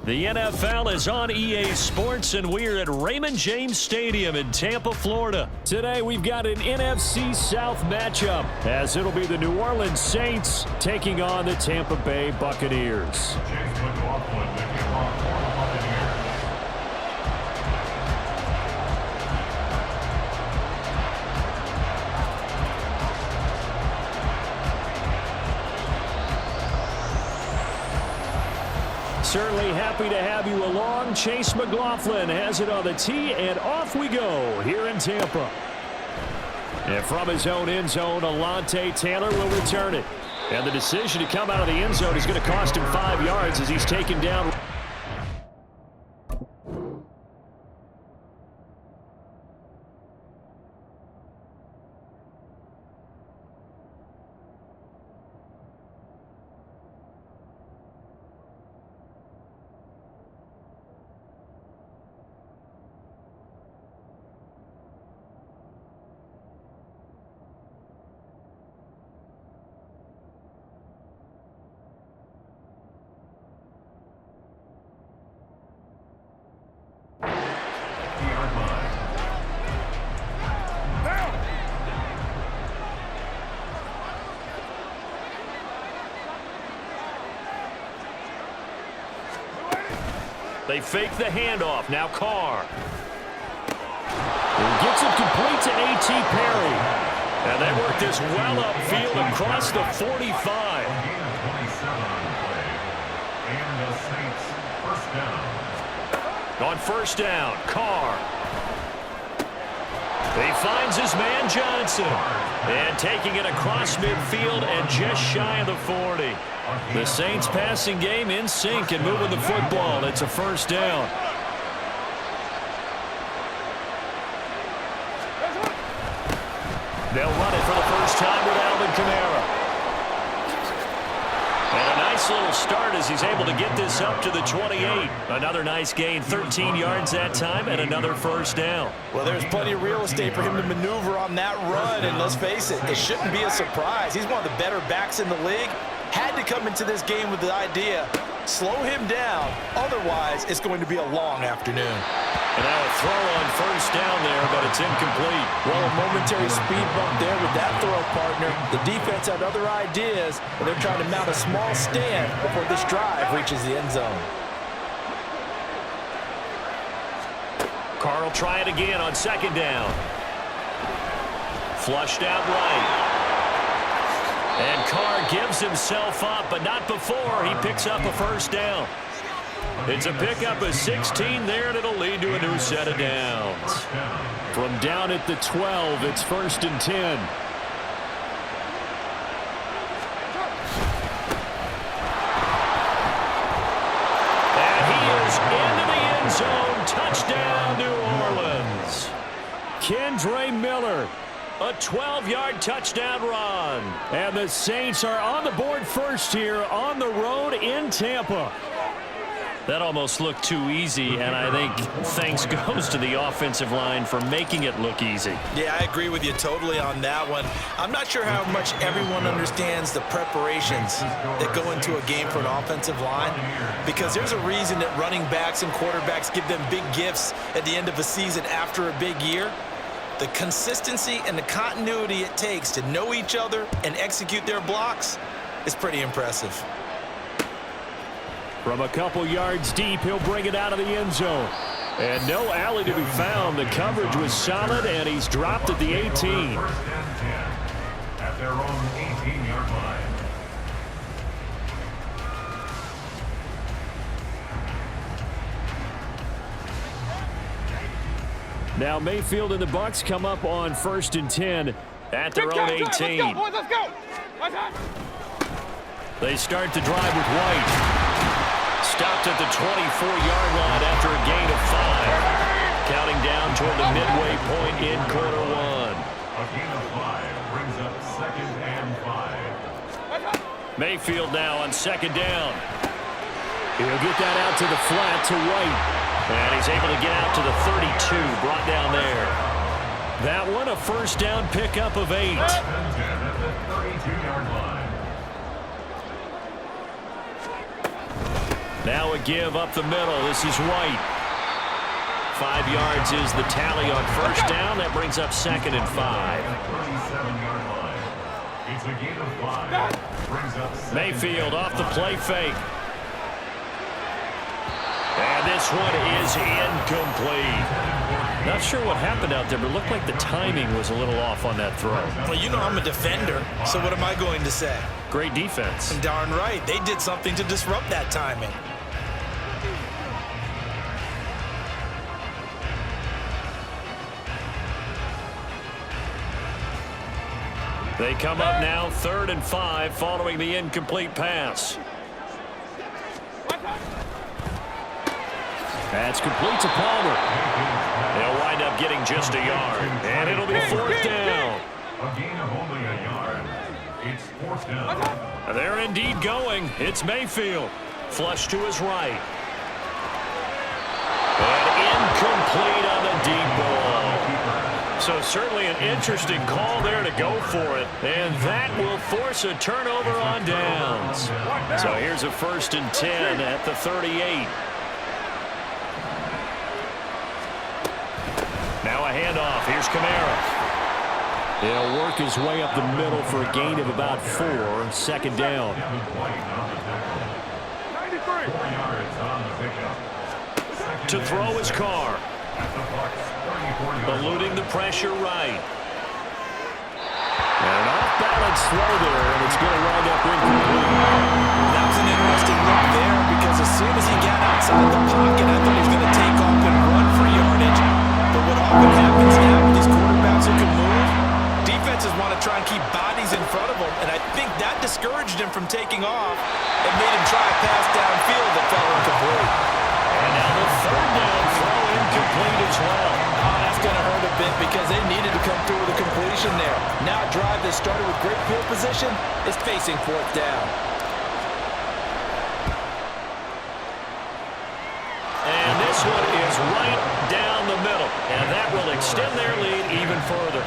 The NFL is on EA Sports, and we're at Raymond James Stadium in Tampa, Florida. Today, we've got an NFC South matchup, as it'll be the New Orleans Saints taking on the Tampa Bay Buccaneers. Certainly happy to have you along. Chase McLaughlin has it on the tee, and off we go here in Tampa. And from his own end zone, Alontae Taylor will return it. And the decision to come out of the end zone is going to cost him 5 yards as he's taken down. They fake the handoff. Now Carr. He gets it complete to A.T. Perry. And they work this well upfield across the 45. On first down, Carr. He finds his man Johnson. And taking it across midfield and just shy of the 40. The Saints passing game in sync and moving the football. It's a first down. They'll run it for the first time with Alvin Kamara. And a nice little start as he's able to get this up to the 28. Another nice gain, 13 yards that time, and another first down. Well, there's plenty of real estate for him to maneuver on that run, and let's face it, it shouldn't be a surprise. He's one of the better backs in the league. Had to come into this game with the idea, slow him down, otherwise it's going to be a long afternoon. And now a throw on first down there, but it's incomplete. Well, a momentary speed bump there with that throw, partner. The defense had other ideas, and they're trying to mount a small stand before this drive reaches the end zone. Carr will try it again on second down. Flushed out right. And Carr gives himself up, but not before he picks up a first down. It's a pickup of 16 there, and it'll lead to a new set of downs. From down at the 12, it's 1st and 10. And he is into the end zone. Touchdown, New Orleans. Kendre Miller. A 12-yard touchdown run. And the Saints are on the board first here on the road in Tampa. That almost looked too easy, and I think thanks goes to the offensive line for making it look easy. Yeah, I agree with you totally on that one. I'm not sure how much everyone understands the preparations that go into a game for an offensive line, because there's a reason that running backs and quarterbacks give them big gifts at the end of a season after a big year. The consistency and the continuity it takes to know each other and execute their blocks is pretty impressive. From a couple yards deep, he'll bring it out of the end zone. And no alley to be found. The coverage was solid, and he's dropped at the 18. At their own 18-yard line. Now Mayfield and the Bucs come up on 1st and 10 at their own 18. Let's go, boys, let's go. They start the drive with White. Stopped at the 24-yard line after a gain of 5. Counting down toward the midway point in quarter one. A gain of 5 brings up 2nd and 5. Mayfield now on second down. He'll get that out to the flat to White. And he's able to get out to the 32, brought down there. That one a first down pickup of 8. At the 32-yard line. Now a give up the middle. This is White. 5 yards is the tally on first down. That brings up 2nd and 5. 37-yard line. It's a gain of 5. Brings up 2nd. Mayfield off the play fake. And this one is incomplete. Not sure what happened out there, but it looked like the timing was a little off on that throw. Well, you know I'm a defender, so what am I going to say? Great defense. Darn right. They did something to disrupt that timing. They come up now 3rd and 5 following the incomplete pass. That's complete to Palmer. They'll wind up getting just a yard, and it'll be 4th down. A gain of only a yard. It's 4th down. They're indeed going. It's Mayfield. Flush to his right. And incomplete on the deep ball. So certainly an interesting call there to go for it. And that will force a turnover on downs. So here's a 1st and 10 at the 38. Now a handoff. Here's Kamara. He'll work his way up the middle for a gain of about 4. 2nd down. 4 yards on the pickup. To throw his car. Eluding the pressure right. An off-balance throw there, and it's going to wind up incomplete. That was an interesting look there because as soon as he got outside the pocket, I thought he was going to take off and run for yardage. But what often happens now with these quarterbacks who can move, defenses want to try and keep bodies in front of them, and I think that discouraged him from taking off and made him try a pass downfield that fell incomplete. And now the 3rd down throw incomplete as well. Oh, that's going to hurt a bit because they needed to come through with a completion there. Now a drive that started with great field position is facing 4th down. And this one is right down the middle. And that will extend their lead even further.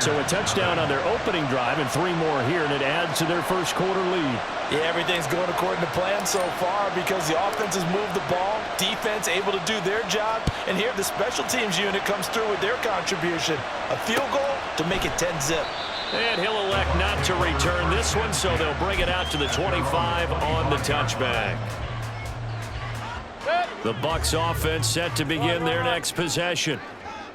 So a touchdown on their opening drive and 3 more here, and it adds to their first quarter lead. Yeah, everything's going according to plan so far because the offense has moved the ball, defense able to do their job, and here the special teams unit comes through with their contribution. A field goal to make it 10-zip. And he'll elect not to return this one, so they'll bring it out to the 25 on the touchback. The Bucs offense set to begin their next possession.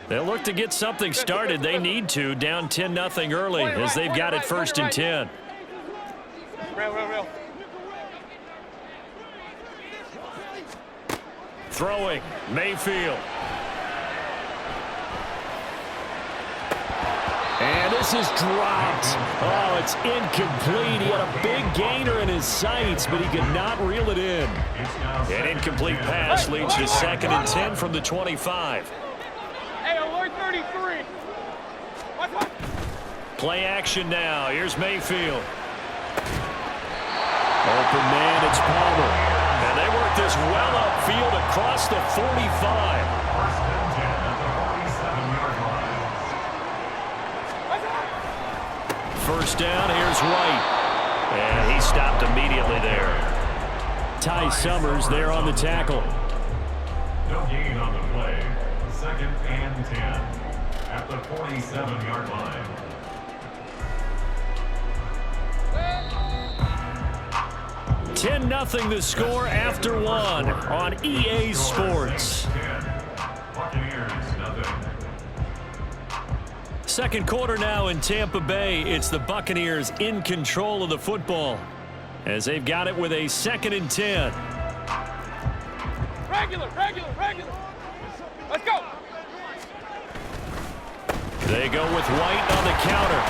They'll look to get something started. They need to, down 10-0 early as they've got it 1st and 10. Throwing, Mayfield. And this is dropped. Oh, it's incomplete. He had a big gainer in his sights, but he could not reel it in. An incomplete pass leads to 2nd and 10 from the 25. Hey, alert 33. Play action now. Here's Mayfield. Open man, it's Palmer. And they work this well upfield across the 45. 1st and 10 at the 47-yard line. First down, here's White. And he stopped immediately there. Ty Summers there on the tackle. No gain on the play. 2nd and 10 at the 47-yard line. 10-0 the score after 1 on EA Sports. 10. Buccaneers, nothing. Second quarter now in Tampa Bay. It's the Buccaneers in control of the football as they've got it with a 2nd and 10. Regular. Let's go. They go with White on the counter.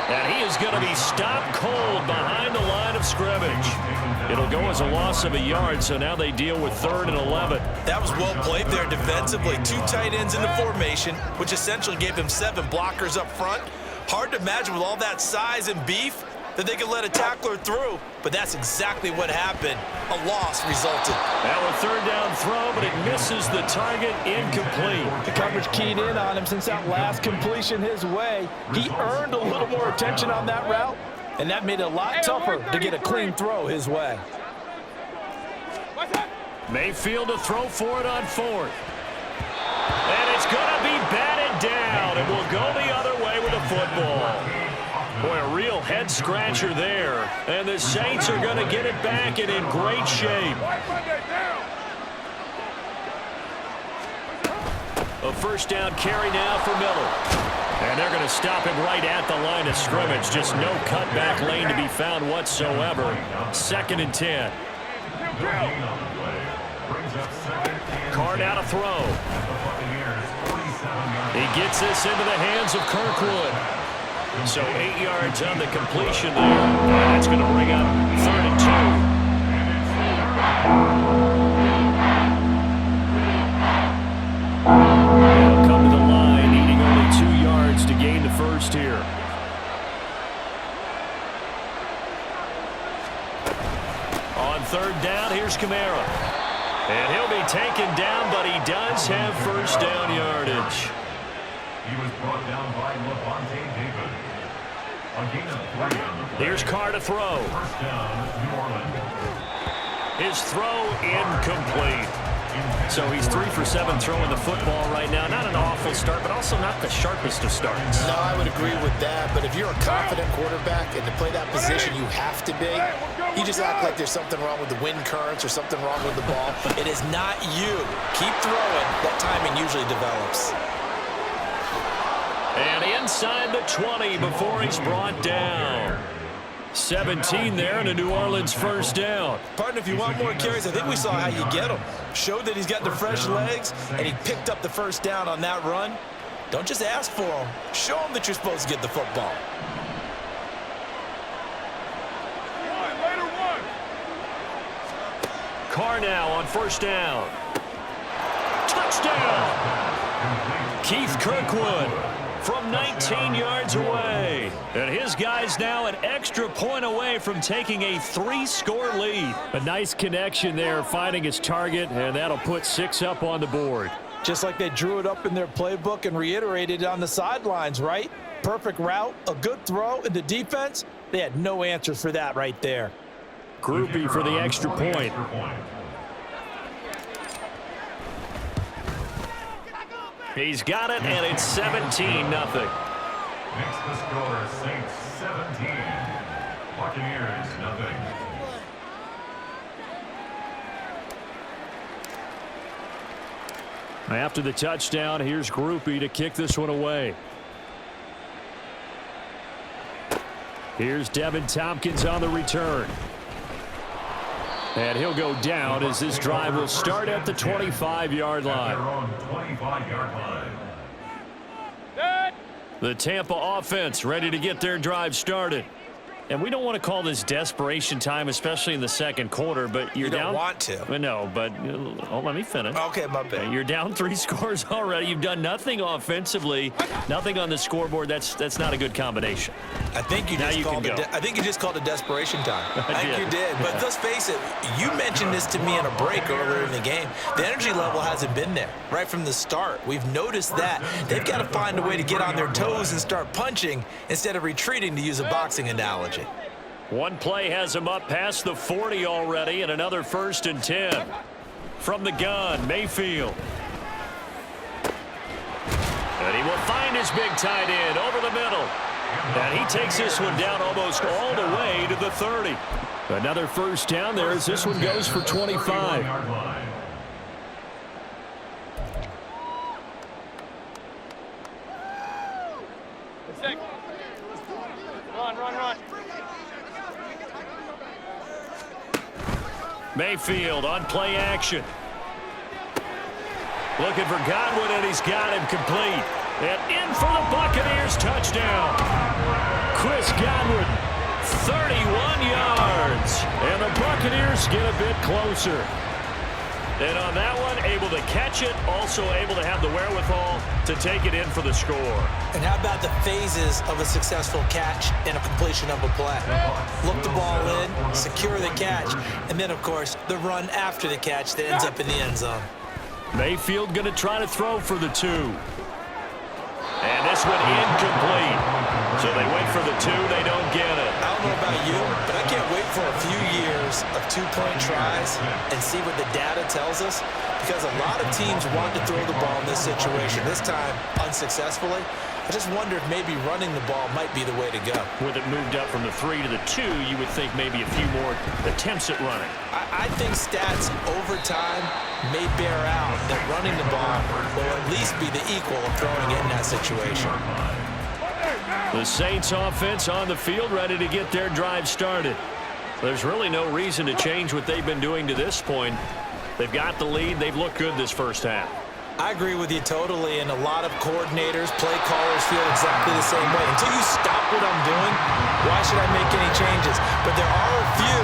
And he is going to be stopped cold behind the line of scrimmage. It'll go as a loss of a yard, so now they deal with 3rd and 11. That was well played there defensively. 2 tight ends in the formation, which essentially gave him 7 blockers up front. Hard to imagine with all that size and beef that they could let a tackler through, but that's exactly what happened. A loss resulted. Now a 3rd down throw, but it misses the target, incomplete. The coverage keyed in on him since that last completion his way. He earned a little more attention on that route, and that made it a lot tougher to get a clean throw his way. Mayfield to throw for it on 4th. And it's going to be batted down, and we'll go the other way with the football. Boy, a real head-scratcher there. And the Saints are going to get it back and in great shape. A first down carry now for Miller. And they're going to stop him right at the line of scrimmage. Just no cutback lane to be found whatsoever. 2nd and 10. Card out of throw. He gets this into the hands of Kirkwood. So 8 yards on the completion there. And that's going to bring up 3rd and 2. They'll come to the line, needing only 2 yards to gain the first here. On 3rd down, here's Kamara. And he'll be taken down, but he does have first down yardage. He was brought down by Levante David. A gain of 3 on the play. Here's Carr to throw. First down, New Orleans. His throw incomplete. So he's 3 for 7 throwing the football right now. Not an awful start, but also not the sharpest of starts. No, I would agree with that. But if you're a confident quarterback and to play that position you have to be, you just act like there's something wrong with the wind currents or something wrong with the ball. It is not you. Keep throwing. That timing usually develops. And inside the 20 before he's brought down. 17 there and a New Orleans first down. Partner, if you want more carries, I think we saw how you get them. Showed that he's got the fresh legs, and he picked up the first down on that run. Don't just ask for them. Show them that you're supposed to get the football. Carr now on first down. Touchdown! Keith Kirkwood from 19 yards away. And his guys now an extra point away from taking a 3-score lead. A nice connection there, finding his target, and that'll put 6 up on the board. Just like they drew it up in their playbook and reiterated it on the sidelines, right? Perfect route, a good throw, and the defense, they had no answer for that right there. Groupie for the extra point. He's got it, and it's 17-0. Makes the score Saints 17. Buccaneers 0. After the touchdown, here's Groupie to kick this one away. Here's Devin Tompkins on the return. And he'll go down as this drive will start at the 25-yard line. The Tampa offense ready to get their drive started. And we don't want to call this desperation time, especially in the second quarter, but you're down. You don't want to. No, but let me finish. Okay, my bad. You're down 3 scores already. You've done nothing offensively, nothing on the scoreboard. That's not a good combination. I think you just called it. I think you just called it desperation time. I think you did. But let's face it. You mentioned this to me in a break earlier in the game. The energy level hasn't been there right from the start. We've noticed that they've got to find a way to get on their toes and start punching instead of retreating, to use a boxing analogy. One play has him up past the 40 already, and another 1st and 10. From the gun, Mayfield. And he will find his big tight end over the middle. And he takes this one down almost all the way to the 30. Another first down there as this one goes for 25. Run. Mayfield on play action. Looking for Godwin, and he's got him complete. And in for the Buccaneers touchdown. Chris Godwin, 31 yards. And the Buccaneers get a bit closer. And on that one, able to catch it, also able to have the wherewithal to take it in for the score. And how about the phases of a successful catch and a completion of a play? Look the ball in, secure the catch, and then, of course, the run after the catch that ends up in the end zone. Mayfield going to try to throw for the 2. And this one incomplete. So they went for the 2. They don't get it. I don't know about you, but I can't wait for a few years of 2-point tries and see what the data tells us, because a lot of teams want to throw the ball in this situation, this time unsuccessfully. I just wonder if maybe running the ball might be the way to go. With it moved up from the 3 to the 2, you would think maybe a few more attempts at running. I think stats over time may bear out that running the ball will at least be the equal of throwing it in that situation. The Saints offense on the field, ready to get their drive started. There's really no reason to change what they've been doing to this point. They've got the lead. They've looked good this first half. I agree with you totally, and a lot of coordinators, play callers feel exactly the same way. Until you stop what I'm doing, why should I make any changes? But there are a few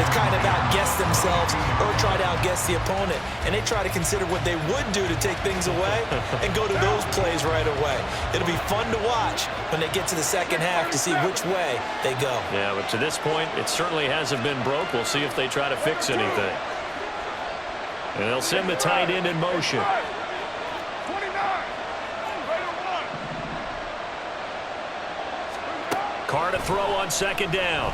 that kind of outguess themselves or try to outguess the opponent, and they try to consider what they would do to take things away and go to those plays right away. It'll be fun to watch when they get to the second half to see which way they go. Yeah, but to this point, it certainly hasn't been broke. We'll see if they try to fix anything. And they'll send the tight end in motion. Carr to throw on second down.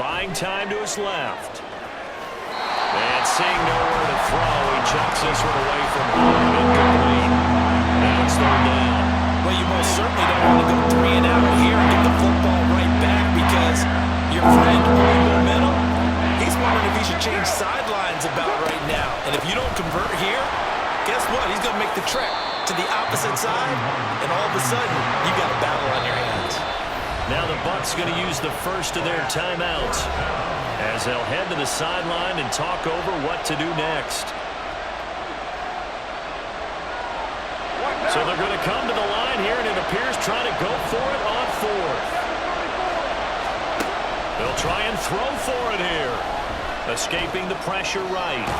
Buying time to his left. And seeing nowhere to throw, he chucks this one away from home. Incomplete. Now it's third down. Well, you most certainly don't want to go 3 and out here and get the football right back, because your friend, momentum, he's wondering if he should change sidelines about right now. And if you don't convert here, guess what? He's going to make the trek to the opposite side, and all of a sudden, you got a battle on your hands. Now the Bucs going to use the first of their timeouts as they'll head to the sideline and talk over what to do next. So they're going to come to the line here, and it appears trying to go for it on 4th. They'll try and throw for it here. Escaping the pressure right.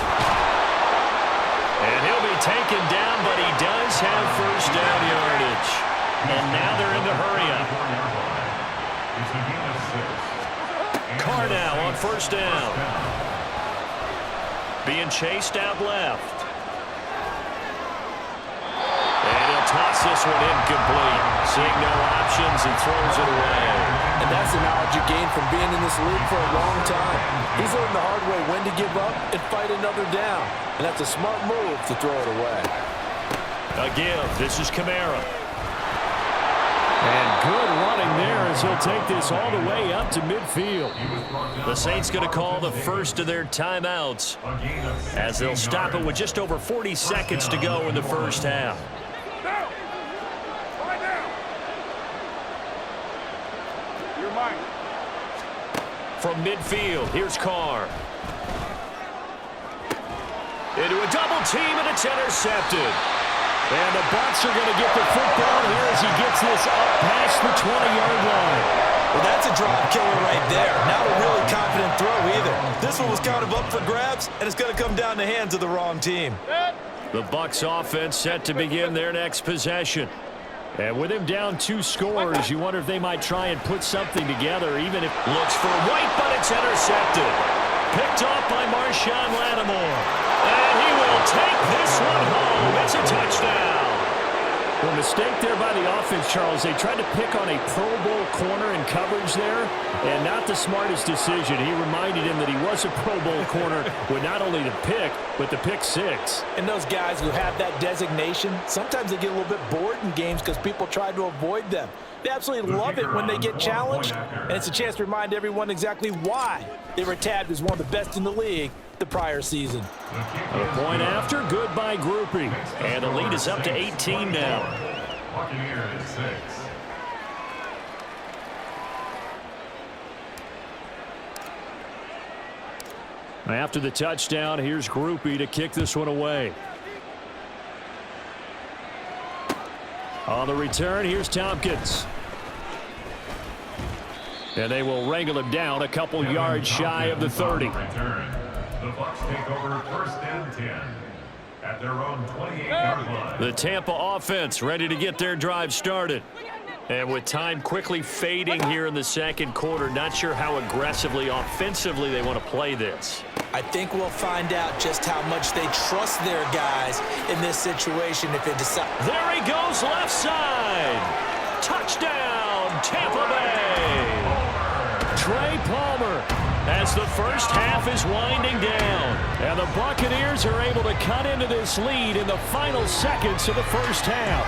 And he'll be taken down, but he does have first down yardage. And now they're in the hurry-up. Carr now on first down. Being chased out left. And he'll toss this one incomplete. Seeing no options, he throws it away. And that's the knowledge you gain from being in this league for a long time. He's learned the hard way when to give up and fight another down. And that's a smart move to throw it away. A give. This is Kamara. And good running there as he'll take this all the way up to midfield. The Saints going to call the first of their timeouts as they'll stop it with just over 40 seconds to go in the first half. From midfield, here's Carr. Into a double team, and it's intercepted. And the Bucs are going to get the football here as he gets this up past the 20-yard line. Well, that's a drop killer right there. Not a really confident throw either. This one was kind of up for grabs, and it's going to come down the hands of the wrong team. The Bucs offense set to begin their next possession. And with him down 2 scores, you wonder if they might try and put something together, even if looks for White, but it's intercepted. Picked off by Marshawn Lattimore. And he will take this one home. It's a touchdown. Well, mistake there by the offense, Charles. They tried to pick on a Pro Bowl corner in coverage there, and not the smartest decision. He reminded him that he was a Pro Bowl corner with not only the pick, but the pick 6. And those guys who have that designation, sometimes they get a little bit bored in games because people try to avoid them. They absolutely love it when they get challenged, and it's a chance to remind everyone exactly why they were tabbed as one of the best in the league the prior season. A point after, good by grouping. And the lead is up to 18 now. Buccaneers 6. After the touchdown, here's Groupie to kick this one away. On the return, here's Tompkins. And they will wrangle him down a couple yards shy of the 30. The Bucs take over first and 10 at their own 28-yard line. The Tampa offense ready to get their drive started. And with time quickly fading here in the second quarter, not sure how aggressively, offensively they want to play this. I think we'll find out just how much they trust their guys in this situation if they decide. There he goes left side. Touchdown, Tampa Bay! Trey Palmer as the first half is winding down. And the Buccaneers are able to cut into this lead in the final seconds of the first half.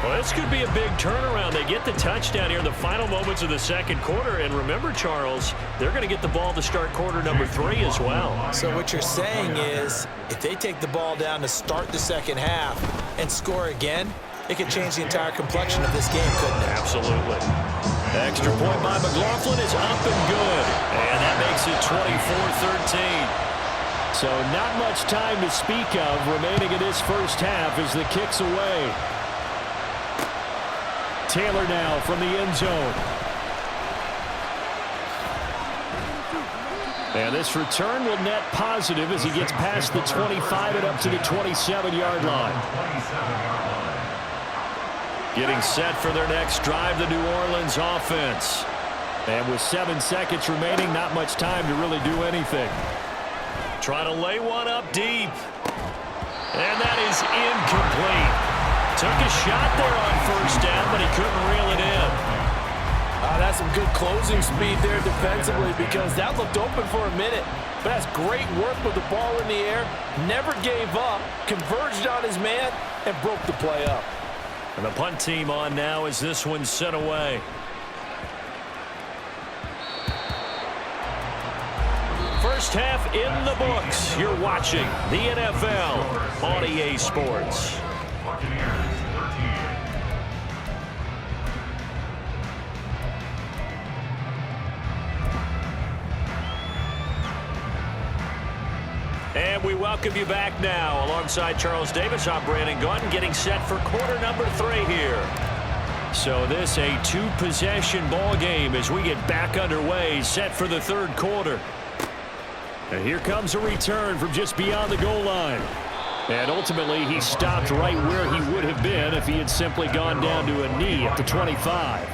Well, this could be a big turnaround. They get the touchdown here in the final moments of the second quarter. And remember, Charles, they're going to get the ball to start quarter number 3 as well. So what you're saying is if they take the ball down to start the second half and score again, it could change the entire complexion of this game, couldn't it? Absolutely. The extra point by McLaughlin is up and good. And that makes it 24-13. So not much time to speak of remaining in this first half as the kick's away. Taylor now from the end zone. And this return will net positive as he gets past the 25 and up to the 27-yard line. Getting set for their next drive, the New Orleans offense. And with 7 seconds remaining, not much time to really do anything. Trying to lay one up deep. And that is incomplete. Took a shot there on first down, but he couldn't reel it in. That's some good closing speed there defensively because that looked open for a minute. But that's great work with the ball in the air. Never gave up, converged on his man, and broke the play up. And the punt team on now as this one's sent away. First half in the books. You're watching the NFL on EA Sports. Buccaneers 13. And we welcome you back now. Alongside Charles Davis, I'm Brandon Gordon, getting set for quarter number 3 here. So this a 2-possession ball game as we get back underway, set for the third quarter. And here comes a return from just beyond the goal line. And ultimately, he stopped right where he would have been if he had simply gone down to a knee at the 25.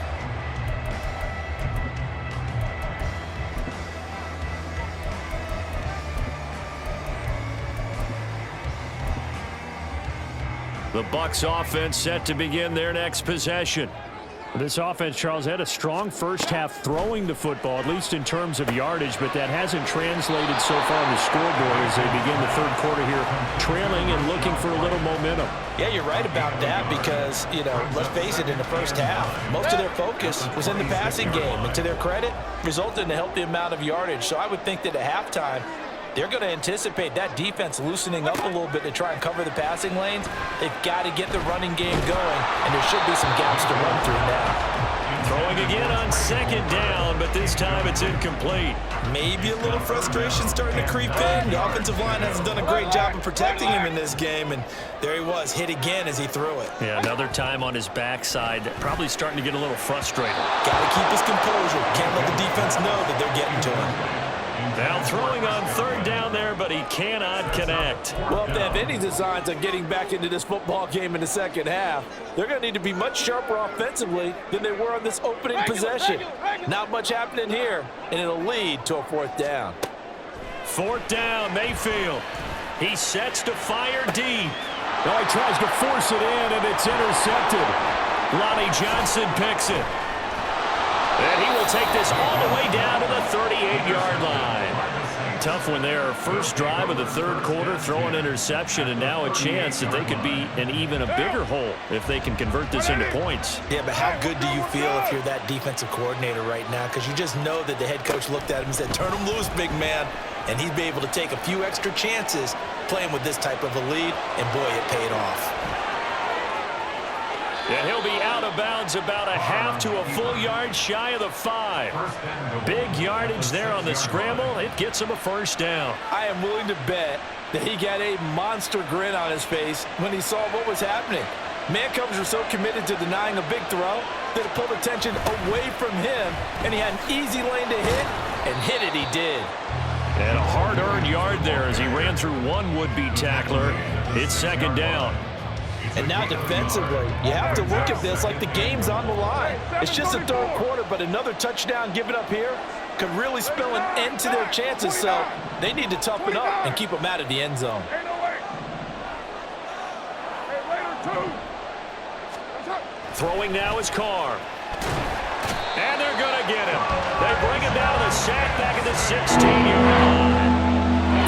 The Bucs offense set to begin their next possession. This offense, Charles, had a strong first half throwing the football, at least in terms of yardage, but that hasn't translated so far on the scoreboard as they begin the third quarter here, trailing and looking for a little momentum. Yeah, you're right about that because, let's face it, in the first half, most of their focus was in the passing game. And to their credit, resulted in a healthy amount of yardage. So I would think that at halftime, they're going to anticipate that defense loosening up a little bit to try and cover the passing lanes. They've got to get the running game going, and there should be some gaps to run through now. Throwing again on second down, but this time it's incomplete. Maybe a little frustration starting to creep in. The offensive line hasn't done a great job of protecting him in this game, and there he was, hit again as he threw it. Yeah, another time on his backside, probably starting to get a little frustrated. Got to keep his composure. Can't let the defense know that they're getting to him. Now throwing on third down there, but he cannot connect. Well, if they have any designs on getting back into this football game in the second half, they're going to need to be much sharper offensively than they were on this opening possession. Not much happening here, and it'll lead to a fourth down. Fourth down, Mayfield. He sets to fire deep. Now he tries to force it in, and it's intercepted. Lonnie Johnson picks it. And he will take this all the way down to the 38-yard line. Tough one there. First drive of the third quarter, throw an interception, and now a chance that they could be in even a bigger hole if they can convert this into points. Yeah, but how good do you feel if you're that defensive coordinator right now? Because you just know that the head coach looked at him and said, turn him loose, big man. And he'd be able to take a few extra chances playing with this type of a lead, and boy, it paid off. And he'll be out of bounds about a half to a full yard shy of the 5. Big yardage there on the scramble. It gets him a first down. I am willing to bet that he got a monster grin on his face when he saw what was happening. Mancombs were so committed to denying a big throw that it pulled attention away from him, and he had an easy lane to hit, and hit it he did. And a hard-earned yard there as he ran through one would-be tackler. It's second down. And now defensively, you have to look at this like the game's on the line. It's just a third quarter, but another touchdown given up here could really spell an end to their chances. So they need to toughen up and keep them out of the end zone. Throwing now is Carr. And they're going to get him. They bring him down to the sack back at the 16-yard line.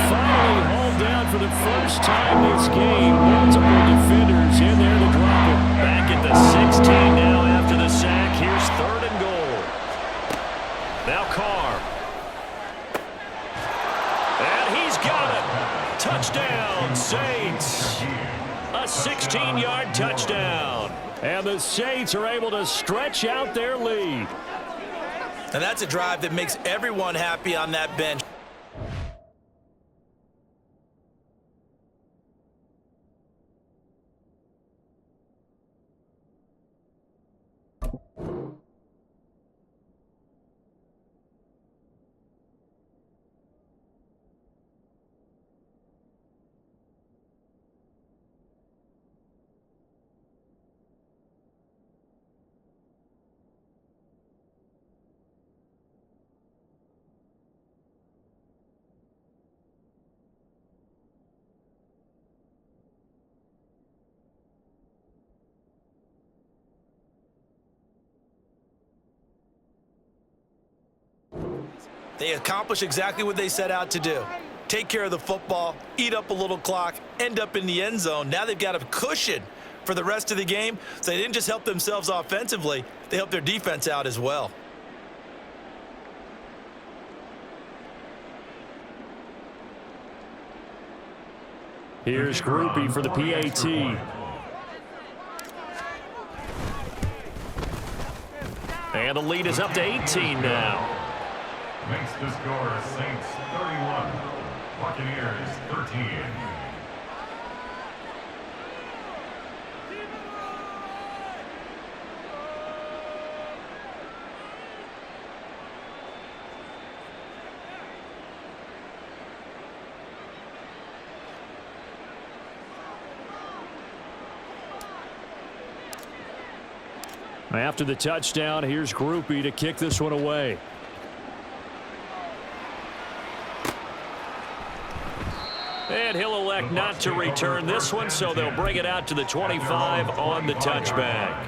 Finally hauled down for the first time this game. Multiple defenders in there to drop him. Back at the 16 now after the sack. Here's 3rd and goal. Now Carr. And he's got it. Touchdown, Saints. A 16-yard touchdown. And the Saints are able to stretch out their lead. And that's a drive that makes everyone happy on that bench. They accomplish exactly what they set out to do. Take care of the football, eat up a little clock, end up in the end zone. Now they've got a cushion for the rest of the game. So they didn't just help themselves offensively, they helped their defense out as well. Here's Groupie for the PAT. And the lead is up to 18 now. Makes the score Saints 31, Buccaneers 13. After the touchdown, here's Groupie to kick this one away. And he'll elect not to return this one, so they'll bring it out to the 25 on the touchback.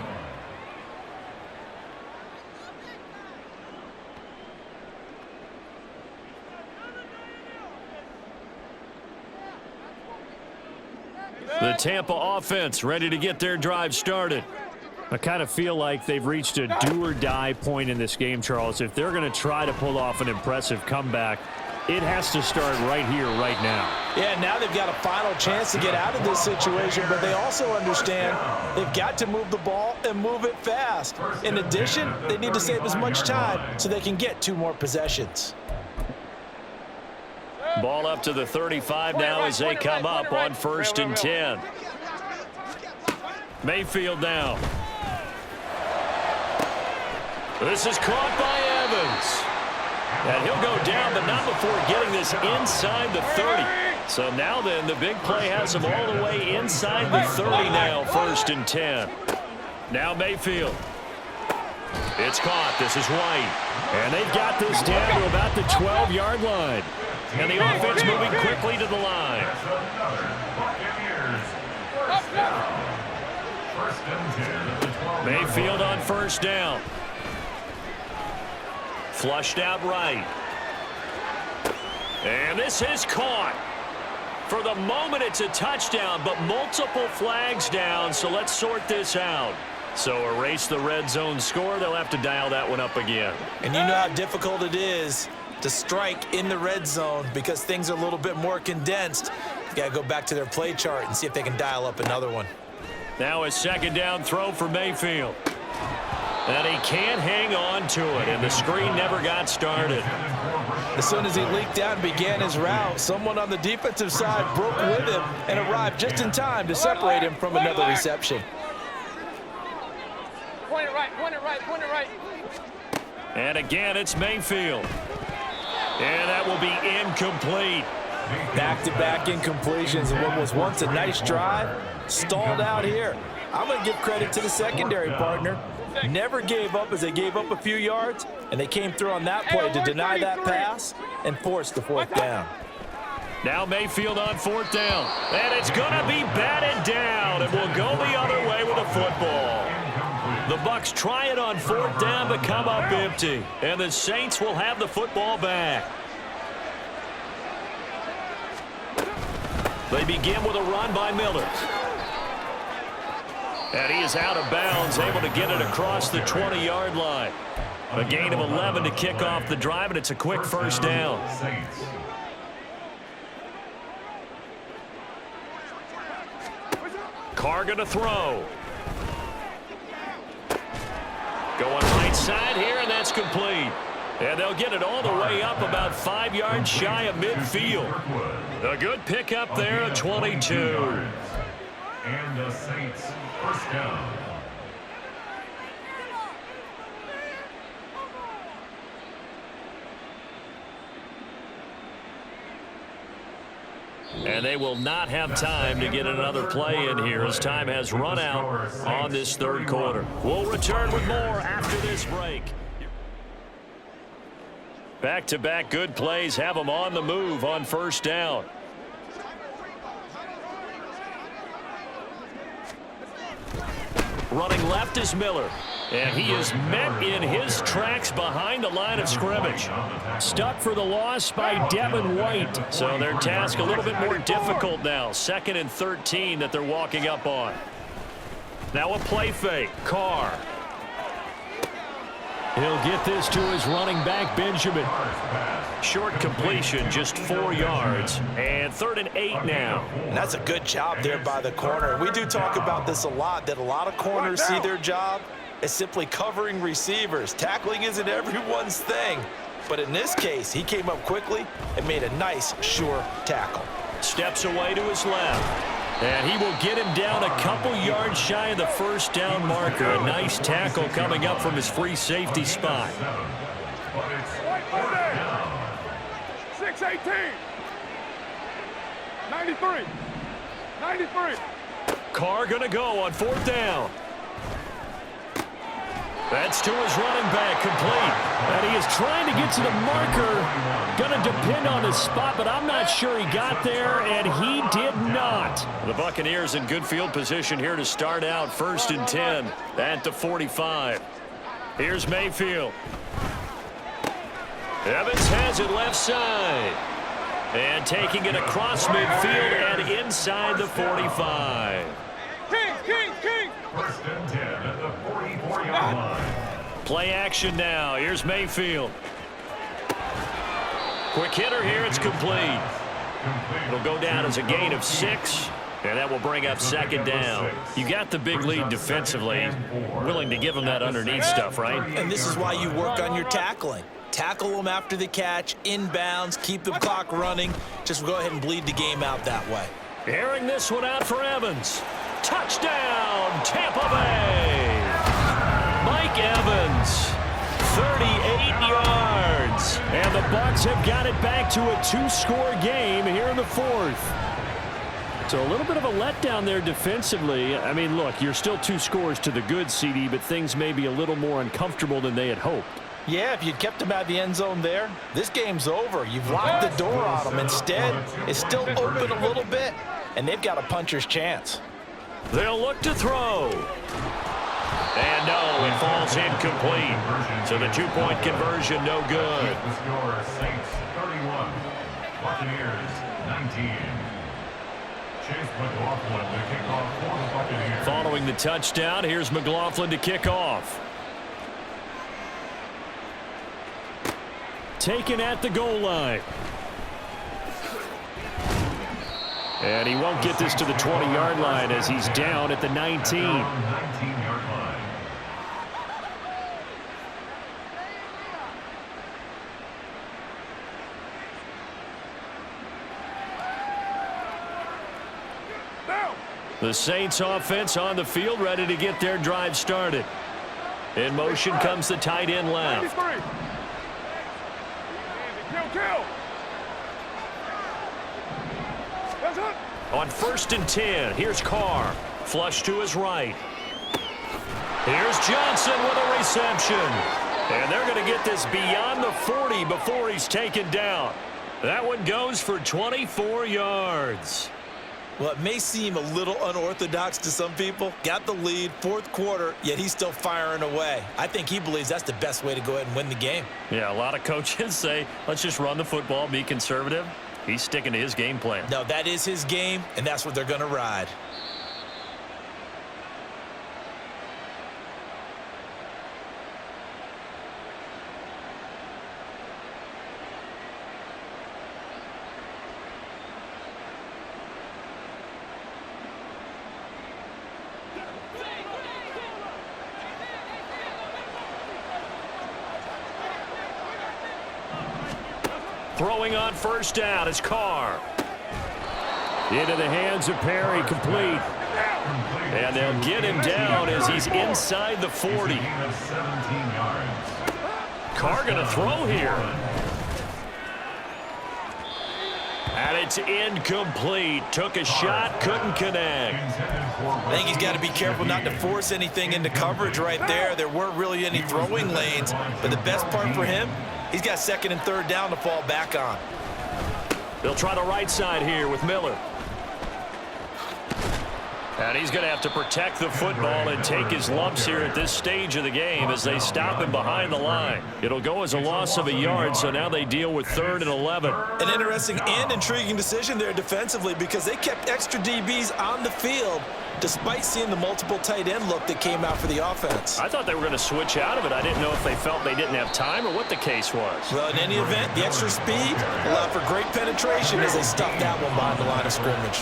The Tampa offense ready to get their drive started. I kind of feel like they've reached a do-or-die point in this game, Charles. If they're going to try to pull off an impressive comeback, it has to start right here, right now. Yeah, now they've got a final chance to get out of this situation, but they also understand they've got to move the ball and move it fast. In addition, they need to save as much time so they can get 2 more possessions. Ball up to the 35 now as they come up on 1st and 10. Mayfield now. This is caught by Evans. And he'll go down, but not before getting this inside the 30. So now then, the big play has him all the way inside the 30 now, 1st and 10. Now Mayfield. It's caught. This is White. And they've got this down to about the 12-yard line. And the offense moving quickly to the line. Mayfield on 1st down. Flushed out right. And this is caught. For the moment, it's a touchdown, but multiple flags down, so let's sort this out. So erase the red zone score. They'll have to dial that one up again. And you know how difficult it is to strike in the red zone because things are a little bit more condensed. You got to go back to their play chart and see if they can dial up another one. Now a 2nd down throw for Mayfield. And he can't hang on to it, and the screen never got started. As soon as he leaked out and began his route, someone on the defensive side broke with him and arrived just in time to separate him from another reception. Point it right, point it right, point it right. And again, it's Mayfield. And that will be incomplete. Back-to-back incompletions in what was once a nice drive, stalled out here. I'm going to give credit to the secondary partner. Never gave up as they gave up a few yards, and they came through on that play to deny that pass and force the 4th down. Now Mayfield on 4th down. And it's going to be batted down, and we'll go the other way with a football. The Bucs try it on 4th down but come up empty. And the Saints will have the football back. They begin with a run by Miller. And he is out of bounds, able to get it across the 20-yard line. A gain of 11 to kick off the drive, and it's a quick first down. Carr going to throw. Going right side here, and that's complete. And they'll get it all the way up about 5 yards shy of midfield. A good pickup there at 22. And the Saints first down. And they will not have time to get another play in here as time has run out on this third quarter. We'll return with more after this break. Back-to-back good plays have them on the move on first down. Running left is Miller. And he is met in his tracks behind the line of scrimmage. Stuck for the loss by Devin White. So their task a little bit more difficult now. 2nd and 13 that they're walking up on. Now a play fake. Carr. He'll get this to his running back, Benjamin. Short completion, just 4 yards. And 3rd and 8 now. And that's a good job there by the corner. We do talk about this a lot, that a lot of corners see their job as simply covering receivers. Tackling isn't everyone's thing. But in this case, he came up quickly and made a nice, sure tackle. Steps away to his left. And he will get him down a couple yards shy of the first down marker. A nice tackle coming up from his free safety spot. 6-18. 93. Carr going to go on 4th down. That's to his running back, complete. And he is trying to get to the marker. Going to depend on his spot, but I'm not sure he got there, and he did not. The Buccaneers in good field position here to start out 1st and 10 at the 45. Here's Mayfield. Evans has it left side. And taking it across midfield and inside the 45. King. 1st and 10 at the 44-yard line. Play action now. Here's Mayfield. Quick hitter here. It's complete. It'll go down as a gain of 6. And that will bring up 2nd down. You got the big lead defensively. Willing to give them that underneath stuff, right? And this is why you work on your tackling. Tackle them after the catch, inbounds, keep the clock running. Just go ahead and bleed the game out that way. Airing this one out for Evans. Touchdown, Tampa Bay. Mike Evans, 38 yards. And the Bucs have got it back to a 2-score game here in the 4th. So a little bit of a letdown there defensively. I mean, look, you're still 2 scores to the good, CD, but things may be a little more uncomfortable than they had hoped. Yeah, if you'd kept them out of the end zone there, this game's over. You've locked the door on them. Instead, it's still open a little bit, and they've got a puncher's chance. They'll look to throw. And no, it falls incomplete. So the 2-point conversion, no good. The score, Saints 31, Buccaneers 19. Chase McLaughlin to kick off for the Buccaneers. Following the touchdown, here's McLaughlin to kick off. Taken at the goal line. And he won't get this to the 20-yard line as he's down at the 19. 19-yard line. The Saints offense on the field, ready to get their drive started. In motion comes the tight end left. Kill. On 1st and 10, here's Carr. Flush to his right. Here's Johnson with a reception. And they're going to get this beyond the 40 before he's taken down. That one goes for 24 yards. Well, it may seem a little unorthodox to some people. Got the lead, fourth quarter, yet he's still firing away. I think he believes that's the best way to go ahead and win the game. Yeah, a lot of coaches say, let's just run the football, be conservative. He's sticking to his game plan. No, that is his game, and that's what they're going to ride. Throwing on first down is Carr. Into the hands of Perry, complete. And they'll get him down as he's inside the 40. Carr going to throw here. And it's incomplete. Took a shot, couldn't connect. I think he's got to be careful not to force anything into coverage right there. There weren't really any throwing lanes, but the best part for him, he's got second and third down to fall back on. They'll try the right side here with Miller. And he's going to have to protect the football and take his lumps here at this stage of the game as they stop him behind the line. It'll go as a loss of a yard, so now they deal with 3rd and 11. An interesting and intriguing decision there defensively because they kept extra DBs on the field despite seeing the multiple tight end look that came out for the offense. I thought they were going to switch out of it. I didn't know if they felt they didn't have time or what the case was. Well, in any event, the extra speed allowed for great penetration as they stuffed that one behind the line of scrimmage.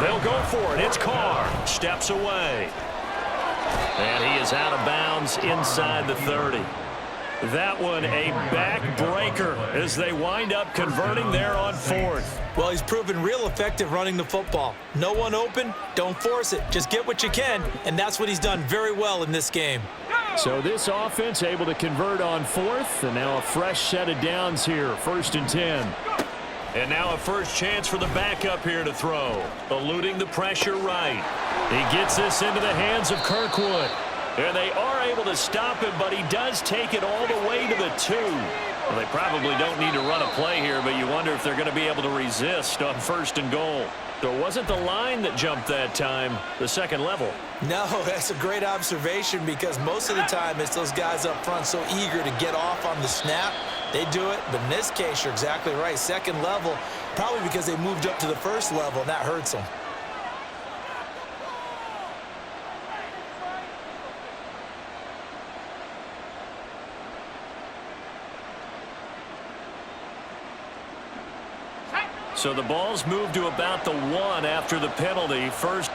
They'll go for it. It's Carr. Steps away. And he is out of bounds inside the 30. That one a backbreaker as they wind up converting there on 4th. Well, he's proven real effective running the football. No one open, don't force it. Just get what you can, and that's what he's done very well in this game. So this offense able to convert on 4th, and now a fresh set of downs here, 1st and 10. And now a first chance for the backup here to throw. Eluding the pressure right. He gets this into the hands of Kirkwood. And they are able to stop him, but he does take it all the way to the 2. Well, they probably don't need to run a play here, but you wonder if they're going to be able to resist on 1st and goal. So it wasn't the line that jumped that time, the second level. No, that's a great observation because most of the time it's those guys up front so eager to get off on the snap. They do it, but in this case, you're exactly right. Second level, probably because they moved up to the first level, and that hurts them. So the ball's moved to about the 1 after the penalty. First.